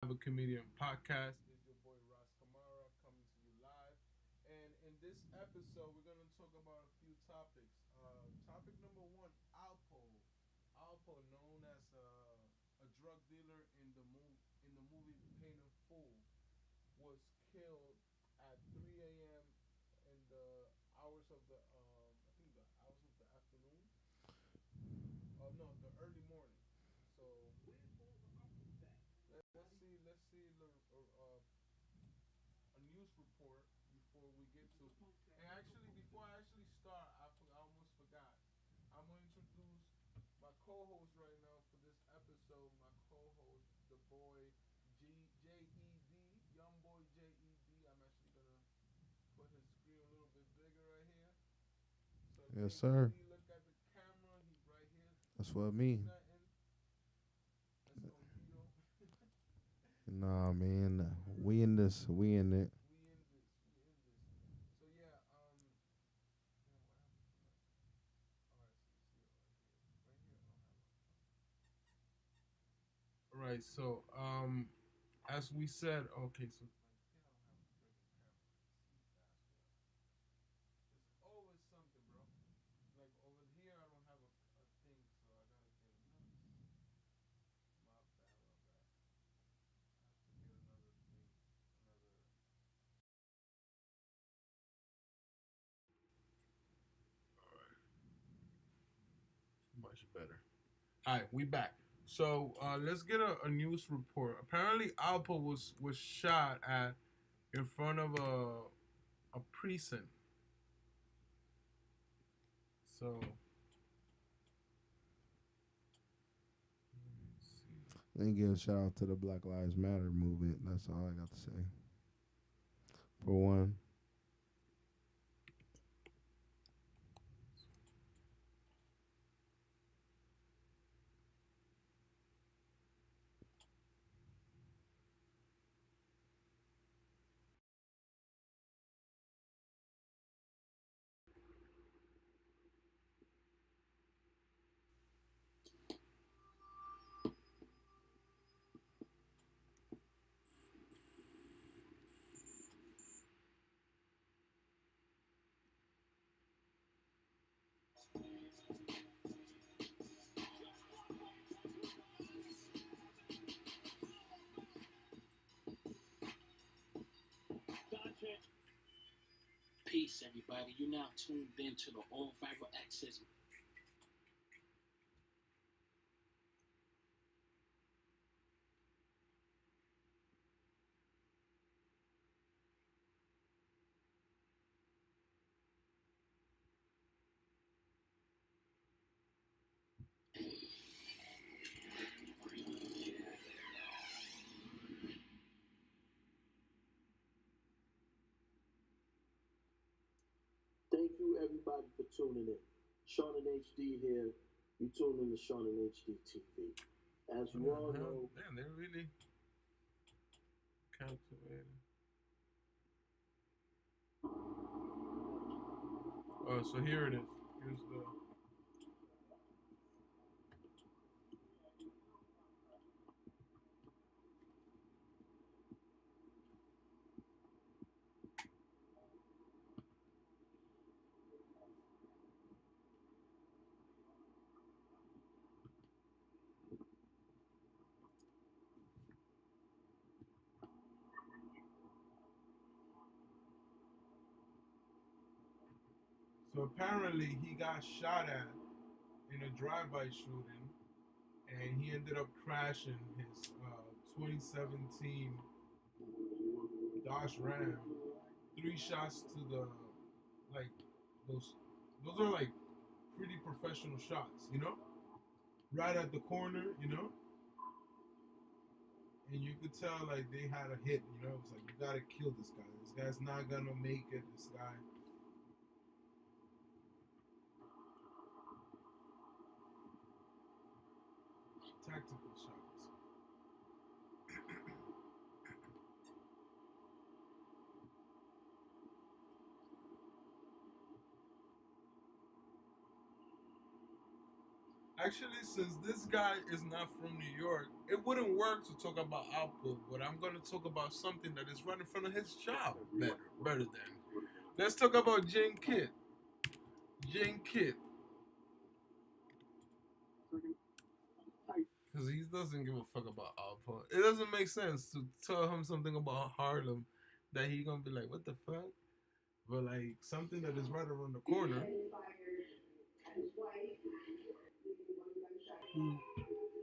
Have a Comedian podcast. This is your boy Ross Kamara coming to you live. And in this episode, we're going to talk about a few topics. Topic number one, Alpo. Alpo, known as a drug dealer in the movie Pain and Fool, was killed at 3 a.m. in the hours of the I think the hours of the afternoon. No, the early morning. So let's see a news report before we get to. And actually, before I actually start, I almost forgot. I'm gonna introduce my co-host right now for this episode. My co-host, the boy JED, young boy JED. I'm actually gonna put his screen a little bit bigger right here. So Yes, sir. JED, look at the camera. He's right here That's what I mean. presenting Escondido. Nah, man. All right. We in this. We in it. We in this. We in this. So yeah, damn, what happened to my? Oh, I see it right here. Right here, I don't have it. All right. So as we said, okay. So like here, I don't have a friggin' camera. See, that's why. It's always something, bro. Like over here, I don't have a thing, so I gotta get another. My bad, my bad. I have to get another thing, another. All right, much better. All right, we back. So let's get a news report. Apparently, Alpo was shot at in front of a precinct. So let's see. And give a shout out to the Black Lives Matter movement. That's all I got to say. For one, Peace, everybody. You're now tuned in to the All Viral Access. Thank you, everybody, for tuning in. Sean and HD here. You tune in to Sean and HD TV. As What you the all hell? know, Damn, they really calculated. Oh, so here it is. Here's the. So apparently he got shot at in a drive-by shooting, and he ended up crashing his 2017 Dodge Ram. Three shots to the like those. Those are like pretty professional shots, you know. Right at the corner, you know, and you could tell like they had a hit. You know, it was like you gotta kill this guy. This guy's not gonna make it. This guy, tactical shots. Actually, since this guy is not from New York, it wouldn't work to talk about Alpo, but I'm going to talk about something that is right in front of his job better than. Let's talk about Jane Kidd. Jane Kidd. Because he doesn't give a fuck about Alpo. It doesn't make sense to tell him something about Harlem that he going to be like, what the fuck? But like something that is right around the corner. Who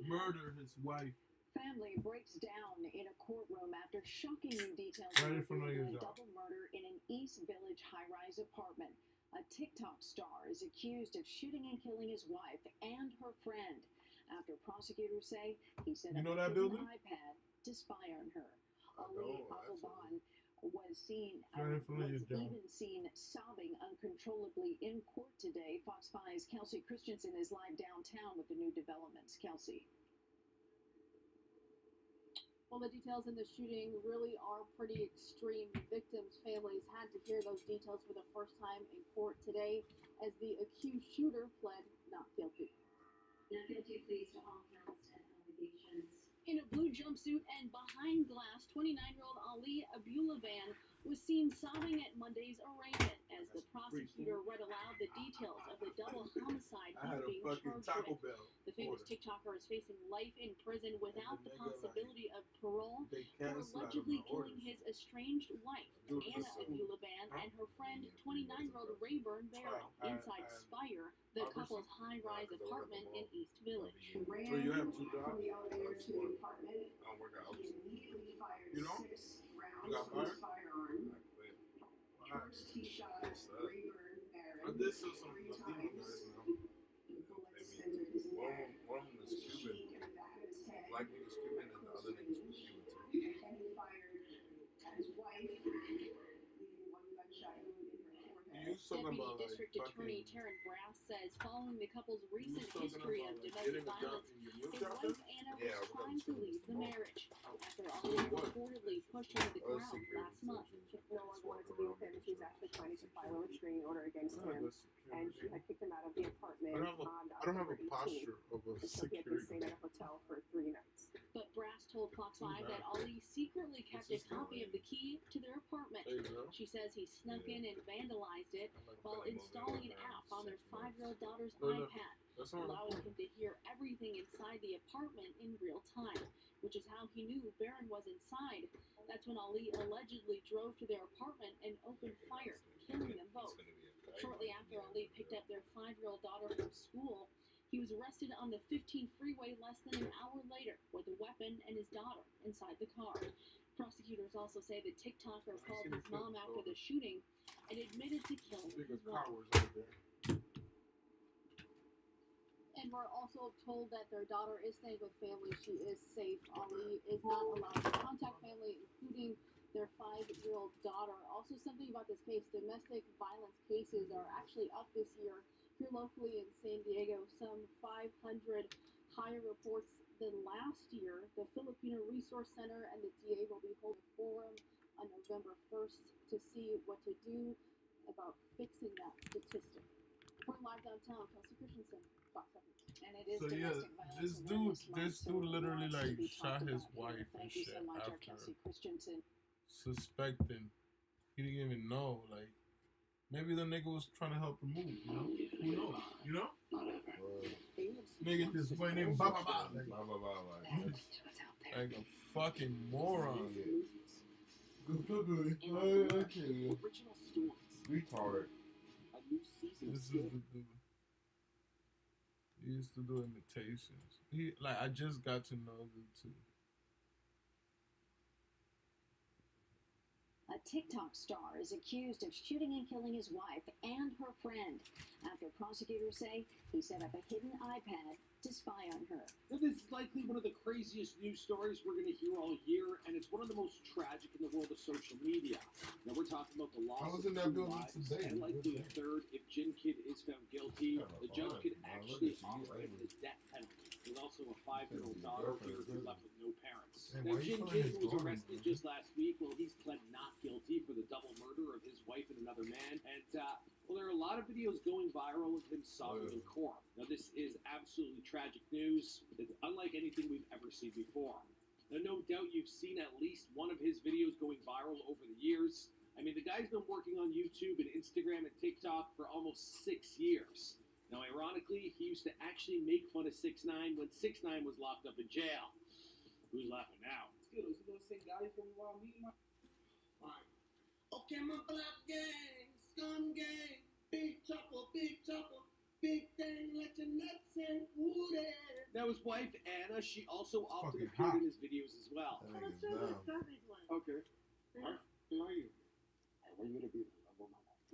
murdered his wife. Family breaks down in a courtroom after shocking new details Right in front of a your job. double murder in an East Village high-rise apartment. A TikTok star is accused of shooting and killing his wife and her friend after prosecutors say he set up that an building? iPad to spy on her. I Ali know, Alpo was Right in front of your job. even seen sobbing uncontrollably in court today. Fox 5's Kelsey Christensen is live downtown with the new developments. Kelsey. Well, the details in the shooting really are pretty extreme. The victims' families had to hear those details for the first time in court today as the accused shooter pled not guilty. Not guilty pleas to all counts and allegations. In a blue jumpsuit and behind glass, 29-year-old Ali Abulaban was seen sobbing at Monday's arraignment as the prosecutor read aloud the details of the double homicide I had a he's being fucking charged Taco with. Bell. The famous TikToker is facing life in prison without the possibility of parole They for canceled out of allegedly my killing orders. his estranged wife, Dude, Anna listen. Abulaban, and her friend, 29-year-old Rayburn Barrow, inside Spire, the couple's high-rise apartment in East Village. So you have two jobs? From the elevator to the apartment. I don't work out. He immediately fired You know? 6 rounds You got from his fired? firearm. Why? First, he shot Rayburn I Barron did see some 3 Latino times. guys now. The bullets entered his neck, One of them is his Cuban. cheek, and the back of his head. Black nigga's Cuban and the other nigga's from Cuba too. And then he fired at his wife, leaving 1 gunshot wound in her You forehead. talking Deputy about District like Attorney fucking... Taryn Brass says following the couple's You recent talking history about of like domestic getting a job violence, in your new his job? wife Anna was Yeah, we're trying gonna to leave the tomorrow. marriage after Ali reportedly pushed her to the Oh, ground security last month. section. No longer wanted to be with him. She was actually planning to file a restraining order against I him, don't and she had kicked him out of the apartment I don't on have a October 18th. posture of a And so he had been staying security. at a hotel for 3 nights. But Brass told Fox 5 that Ali secretly kept a copy of the key to their apartment. There you go. She says he snuck in and vandalized it while installing an app on their 5-year-old daughter's Look. iPad, That's not allowing him to hear everything inside the apartment in real time, which is how he knew Barron was inside. That's when Ali allegedly drove to their apartment and opened fire, killing them both. Shortly after Ali picked up their 5-year-old daughter from school, he was arrested on the 15 freeway less than an hour later with a weapon and his daughter inside the car. Prosecutors also say the TikToker called his mom after the shooting and admitted to killing bigger his wife. cowards out there. And we're also told that their daughter is staying with family. She is safe. Ali is not allowed to contact family, including their 5-year-old daughter. Also, something about this case, domestic violence cases are actually up this year. Here locally in San Diego, some 500 higher reports than last year. The Filipino Resource Center and the DA will be holding a forum on November 1st to see what to do about fixing that statistic. We're live downtown, Kelsey Christensen, Fox 7. And it is So yeah, domestic violence this awareness month, this so dude lots literally to like be shot talked his about here. wife and Thank you shit so much, our after Kelsey Christensen. suspecting. He didn't even know. Like maybe the nigga was trying to help her move. You know? Who knows? You know? Nigga just went in ba ba ba like a fucking moron. Original stories. Retard. A new season. This is the dude. He used to do imitations. I just got to know the two. A TikTok star is accused of shooting and killing his wife and her friend after prosecutors say he set up a hidden iPad to spy on her. Now, this is likely one of the craziest news stories we're going to hear all year, and it's one of the most tragic in the world of social media. Now, we're talking about the I loss was of in that 2 building lives, today. and likely a third if Jin Kidd is found guilty. The judge could actually offer him the death penalty. There's also a 5-year-old daughter here who's left with no parents. Hey, Now, why you Jin showing Kidd his was drawings, arrested man? just last week. Well, he's pled not guilty for the double murder of his wife and another man, and well, there are a lot of videos going viral of him sobbing in court. Now, this is absolutely tragic news. It's unlike anything we've ever seen before. Now, no doubt you've seen at least one of his videos going viral over the years. I mean, the guy's been working on YouTube and Instagram and TikTok for almost 6 years. Now, ironically, he used to actually make fun of 6ix9ine when 6ix9ine was locked up in jail. Who's laughing now? Skittles, you know, sing Gotti for me while I'm eating my. Alright. Okay, my black gang, scum gang, big chopper, big thing, let your nuts in, ooh there. Now, his wife, Anna, she also often Fucking appeared hot. in his videos as well. That nigga's dumb. Okay. Alright. Who are you? Where are you gonna be?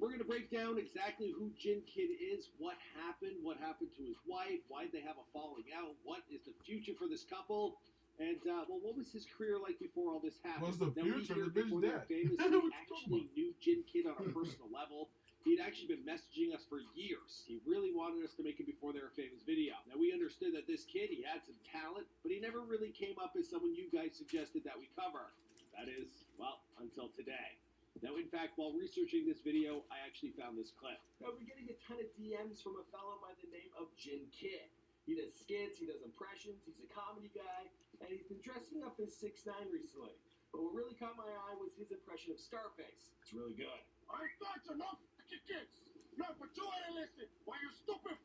We're going to break down exactly who Jin Kid is, what happened to his wife, why they have a falling out, what is the future for this couple, and, well, what was his career like before all this happened? What's the Now, we future? hear The bitch before they were dead. famous, What he you actually talking knew Jin Kid on a personal level. He'd actually been messaging us for years. He really wanted us to make him before they were famous video. Now, we understood that this kid, he had some talent, but he never really came up as someone you guys suggested that we cover. That is, well, until today. Now, in fact, while researching this video, I actually found this clip. Now, we're getting a ton of DMs from a fellow by the name of Jin Kid. He does skits, he does impressions, he's a comedy guy, and he's been dressing up as 6ix9ine recently. But what really caught my eye was his impression of Scarface. It's really good. I thought you know your kids. No, but you ain't listen. Why you stupid?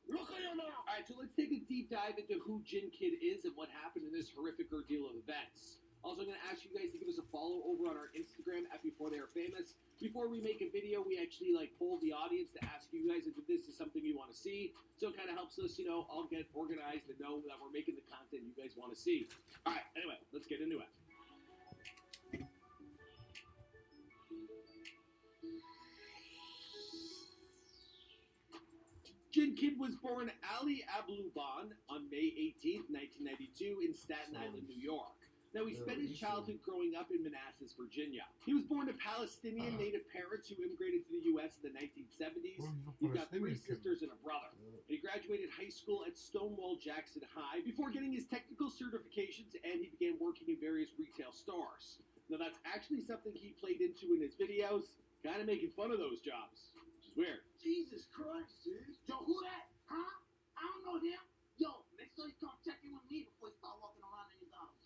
Look at you now. All right, so let's take a deep dive into who Jin Kid is and what happened in this horrific ordeal of events. Also, I'm going to ask you guys to give us a follow over on our Instagram at Before They Are Famous. Before we make a video, we actually poll the audience to ask you guys if this is something you want to see. So it kind of helps us, all get organized and know that we're making the content you guys want to see. All right, anyway, let's get into it. Jin Kid was born Ali Abluban on May 18th, 1992 in Staten Island, New York. Now, he spent his childhood growing up in Manassas, Virginia. He was born to Palestinian native parents who immigrated to the U.S. in the 1970s. He's got 3 sisters and a brother. And he graduated high school at Stonewall Jackson High before getting his technical certifications, and he began working in various retail stores. Now, that's actually something he played into in his videos, kind of making fun of those jobs, which is weird. Jesus Christ, dude. Yo, who that? Huh? I don't know him. Yo, make sure you come check in with me before you start walking around in his house.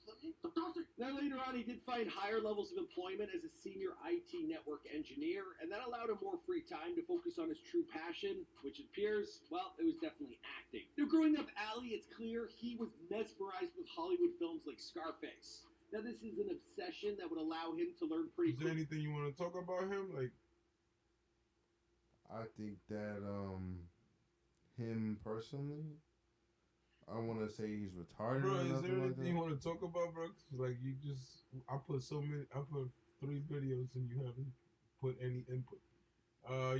Now, later on, he did find higher levels of employment as a senior IT network engineer, and that allowed him more free time to focus on his true passion, which appears, well, it was definitely acting. Now, growing up Ali, it's clear he was mesmerized with Hollywood films like Scarface. Now, this is an obsession that would allow him to learn pretty Is there anything you want to talk about him? I think that him personally, I want to say he's retarded. Bro, or is nothing there like anything that. you want to talk about, bro? 'Cause, I put 3 videos and you haven't put any input.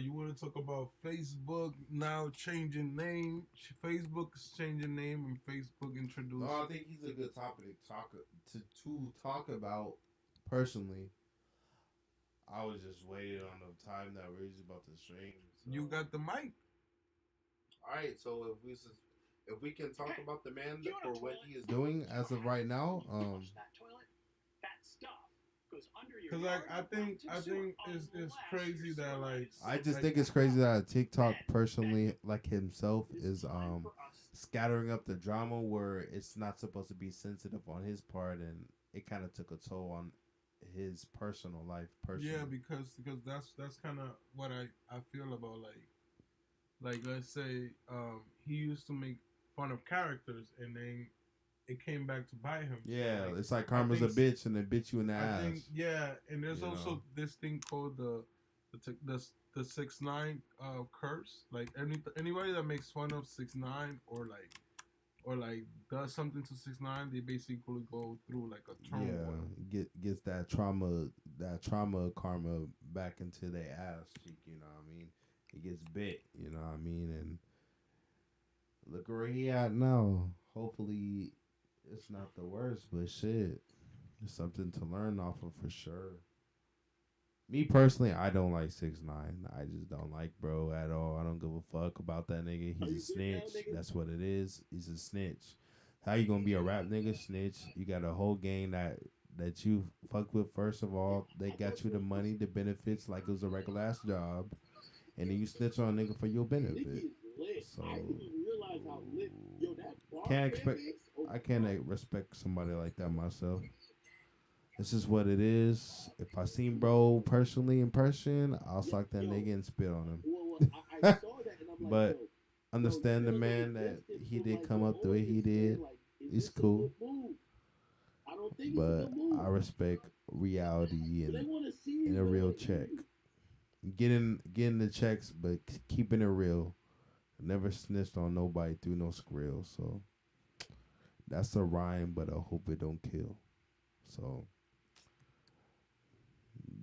You want to talk about Facebook now changing name? Facebook's changing name and Facebook introduced. No, I think he's a good topic to talk about personally. I was just waiting on the time that we're about to stream. So. You got the mic. All right, so if we can talk about the man for what he is doing as of right now, Because I think it's crazy that I just think it's crazy that TikTok personally himself is scattering up the drama where it's not supposed to be sensitive on his part, and it kind of took a toll on his personal life. Yeah, because that's kind of what I feel about let's say he used to make fun of characters and then it came back to bite him. Yeah, it's like karma's a bitch and it bit you in the ass. And there's also this thing called the 6ix9ine curse. Like anybody that makes fun of 6ix9ine or does something to 6ix9ine, they basically go through like a turmoil. Yeah, gets that trauma karma back into their ass cheek. You know what I mean? It gets bit. You know what I mean? And look where he at now. Hopefully, it's not the worst, but shit, it's something to learn off of for sure. Me personally, I don't like 6ix9ine. I just don't like bro at all. I don't give a fuck about that nigga. He's a snitch. That's what it is. He's a snitch. How you gonna be a rap nigga snitch? You got a whole gang that you fuck with. First of all, they got you the money, the benefits, like it was a regular ass job, and then you snitch on a nigga for your Nikki benefit. is lit. So I didn't even realize how lit. Yo, that bar can't fan expect. base. Oh I my can't god. respect somebody like that myself. This is what it is. If I seen bro personally in person, I'll Yeah, sock that yo. nigga and spit on I him. saw that and I'm like, But bro, you understand the gonna let man it that distance he from did like come your up the way he audience, man? did. Like, is It's this a cool. good move? I don't think it's a But good move. I respect reality But they and want to see and you, a man. real Like, check. Getting the checks, but keeping it real. Never snitched on nobody through no skrill. So that's a rhyme, but I hope it don't kill. So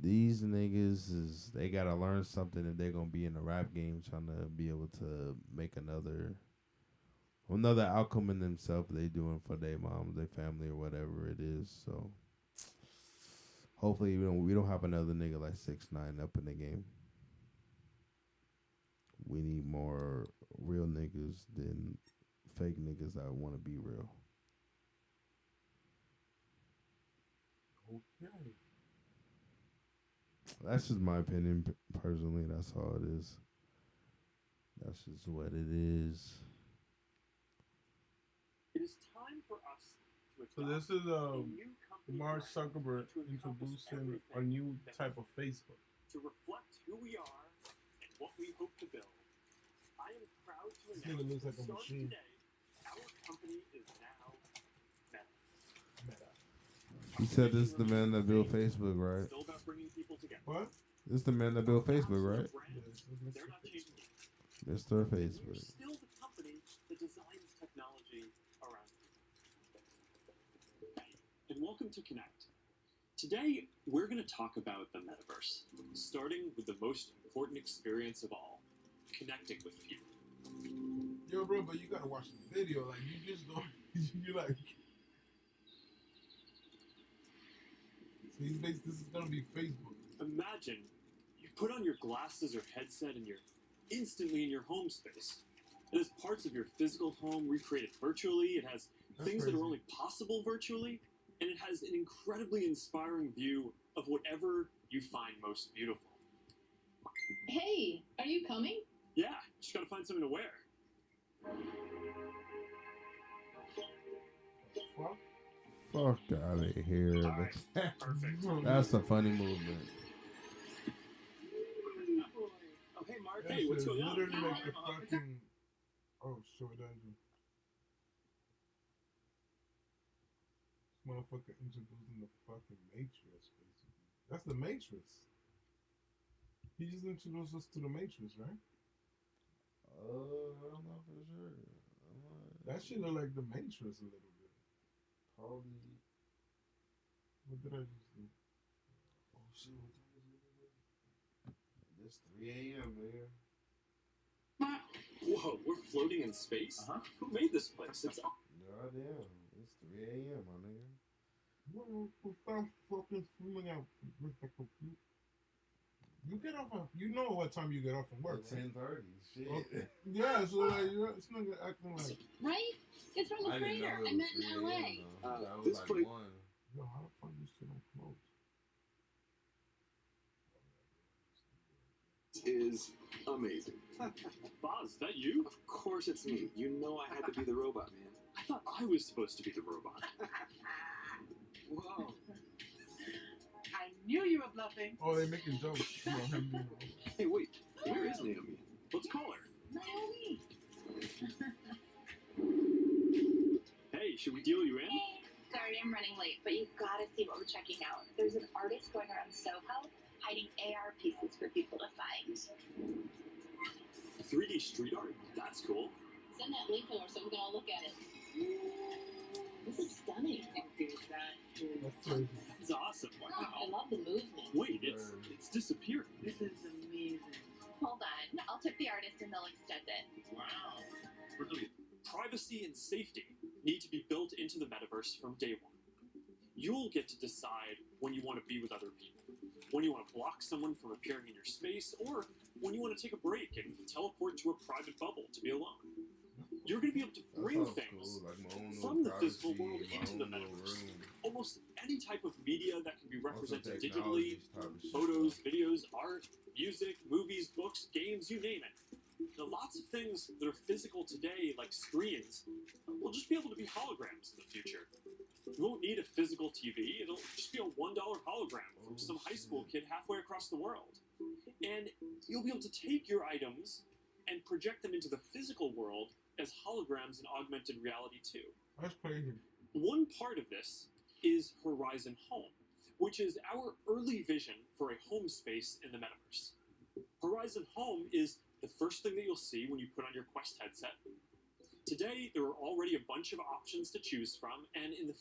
these niggas is they gotta learn something if they're gonna be in the rap game trying to be able to make another outcome in themselves they doing for their mom, their family or whatever it is. So hopefully we don't have another nigga like 6ix9ine up in the game. We need more real niggas than fake niggas that want to be real. Okay. That's just my opinion personally. That's all it is. That's just what it is. It is time for us to So adopt this is a new company Mark brand Zuckerberg to encompass introducing a everything new that type we of Facebook. to reflect who we are and what we hope to build. I am proud to This nigga announce looks like that a starting machine. today, our company is now Meta. Meta. You Our said vision this is the man remains that the built same. Facebook, It's right? still about bringing people together. What? This is the man that built Facebook, Our right? brand, Yes, this is they're Mr. not Facebook. changing. Mr. And we're Facebook. still the company that designs technology around people. And welcome to Connect. Today, we're going to talk about the metaverse, starting with the most important experience of all, connecting with people. Yo, bro, but you gotta watch the video. Like, you just don't. You like. So he's based. This is gonna be Facebook. Imagine you put on your glasses or headset and you're instantly in your home space. It has parts of your physical home recreated virtually. It has That's things that crazy. are only possible virtually. And it has an incredibly inspiring view of whatever you find most beautiful. Hey, are you coming? Yeah, just gotta find something to wear. Fuck. Fuck out of here. Alright, perfect. That's a funny movement. Oh, hey, Mark. That Hey, what's shit is going on? literally like the fucking. Oh, short Andrew. This motherfucker introducing the fucking Matrix, basically. That's the Matrix. He just introduced us to the Matrix, right? I don't know for sure. That shit look like the Matrix a little bit. Probably. What did I just do? Oh shit! What time is it? It's 3 a.m. man. Whoa, we're floating in space? Who made this place? It's Goddamn, it's 3 a.m. my nigga. Well, stop fucking screaming out with the computer. You get off of, you know what time you get off from work, right? 10:30. Shit. Okay. Yeah, so like it's not acting like. Right? It's from the I didn't know freighter. it I was met in 3 LA. a.m. though. That was this like place- 1. Yo, how the fuck this shit don't close? Is amazing. Boz, that you? Of course it's me. You know I had to be the robot, man. I thought I was supposed to be the robot. Whoa. I knew you were bluffing. Oh, they making jokes about him being a robot. Hey, wait. Where is Naomi? Let's call her. Naomi. Hey, should we deal you in? Hey, sorry I'm running late, but you've got to see what we're checking out. There's an artist going around Soho hiding AR pieces for people to find. 3D street art? That's cool. Send that link over so we can all look at it. This is stunning. That's crazy. That's awesome. I Wow. love the movement. Wait, it's disappeared. This is amazing. Hold on, I'll tip the artist and they'll extend it. Wow. Brilliant. Privacy and safety need to be built into the metaverse from day one. You'll get to decide when you want to be with other people, when you want to block someone from appearing in your space, or when you want to take a break and teleport to a private bubble to be alone. You're going to be able to That bring sounds things cool, like my own from the little physical privacy, world my into own the little metaverse. room. Almost any type of media that can be Also, presented technology digitally, type of shit, photos, videos, art, music, movies, books, games, you name it. Now, lots of things that are physical today, like screens, will just be able to be holograms in the future. You won't need a physical TV, it'll just be a $1 hologram from some high school kid halfway across the world. And you'll be able to take your items and project them into the physical world as holograms in augmented reality too. That's crazy. One part of this is Horizon Home, which is our early vision for a home space in the metaverse. Horizon Home is the first thing that you'll see when you put on your Quest headset. Today, there are already a bunch of options to choose from, and in the